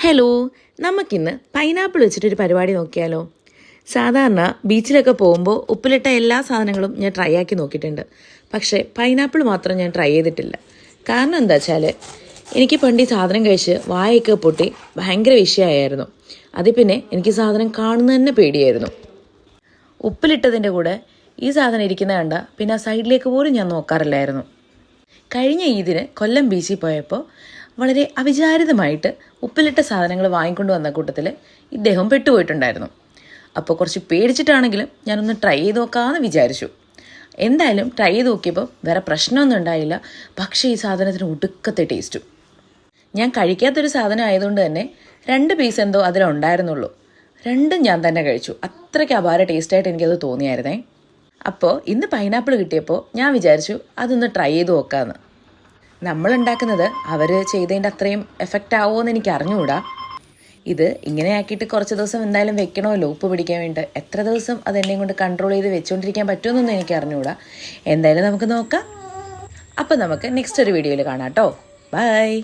Hello, നമുക്കിന്ന് pineapple വെച്ചിട്ടൊരു പരിപാടി നോക്കിയാലോ? സാധാരണ ബീച്ചിലൊക്കെ പോകുമ്പോൾ ഉപ്പിലിട്ട എല്ലാ സാധനങ്ങളും ഞാൻ ട്രൈ ആക്കി നോക്കിയിട്ടുണ്ട്. പക്ഷേ പൈനാപ്പിൾ മാത്രം ഞാൻ ട്രൈ ചെയ്തിട്ടില്ല. കാരണം എന്താ വെച്ചാൽ എനിക്ക് പണ്ട് ഈ സാധനം കഴിച്ച് വായൊക്കെ പൊട്ടി ഭയങ്കര വിഷയമായിരുന്നു. അതിൽ പിന്നെ എനിക്ക് സാധനം കാണുന്നത് തന്നെ പേടിയായിരുന്നു. ഉപ്പിലിട്ടതിൻ്റെ കൂടെ ഈ സാധനം ഇരിക്കുന്ന കണ്ട പിന്നെ ആ സൈഡിലേക്ക് പോലും ഞാൻ നോക്കാറില്ലായിരുന്നു. കഴിഞ്ഞ ഈദിന് കൊല്ലം ബീച്ചിൽ പോയപ്പോൾ വളരെ അവിചാരിതമായിട്ട് ഉപ്പിലിട്ട സാധനങ്ങൾ വാങ്ങിക്കൊണ്ട് വന്ന കൂട്ടത്തിൽ ഇദ്ദേഹം പെട്ടുപോയിട്ടുണ്ടായിരുന്നു. അപ്പോൾ കുറച്ച് പേടിച്ചിട്ടാണെങ്കിലും ഞാനൊന്ന് ട്രൈ ചെയ്ത് നോക്കാമെന്ന് വിചാരിച്ചു. എന്തായാലും ട്രൈ ചെയ്ത് നോക്കിയപ്പോൾ വേറെ പ്രശ്നമൊന്നും ഉണ്ടായില്ല. പക്ഷേ ഈ സാധനത്തിന് ഒടുക്കത്തെ ടേസ്റ്റും. ഞാൻ കഴിക്കാത്തൊരു സാധനം ആയതുകൊണ്ട് തന്നെ 2 പീസ് എന്തോ അതിലുണ്ടായിരുന്നുള്ളൂ. രണ്ടും ഞാൻ തന്നെ കഴിച്ചു. അത്രയ്ക്ക് അപാര ടേസ്റ്റായിട്ട് എനിക്കത് തോന്നിയായിരുന്നേ. അപ്പോൾ ഇന്ന് പൈനാപ്പിൾ കിട്ടിയപ്പോൾ ഞാൻ വിചാരിച്ചു അതൊന്ന് ട്രൈ ചെയ്ത് നോക്കാമെന്ന്. നമ്മളുണ്ടാക്കുന്നത് അവർ ചെയ്തതിൻ്റെ അത്രയും എഫക്റ്റ് ആവുമോ എന്ന് എനിക്ക് അറിഞ്ഞുകൂടാ. ഇത് ഇങ്ങനെ ആക്കിയിട്ട് കുറച്ച് ദിവസം എന്തായാലും വെക്കണമല്ലോ ഉപ്പ് പിടിക്കാൻ വേണ്ടി. എത്ര ദിവസം അതെന്നെ കൊണ്ട് കൺട്രോൾ ചെയ്ത് വെച്ചുകൊണ്ടിരിക്കാൻ പറ്റുമെന്നൊന്നും എനിക്ക് അറിഞ്ഞുകൂടാ. എന്തായാലും നമുക്ക് നോക്കാം. അപ്പോൾ നമുക്ക് നെക്സ്റ്റ് ഒരു വീഡിയോയിൽ കാണാം കേട്ടോ. ബൈ.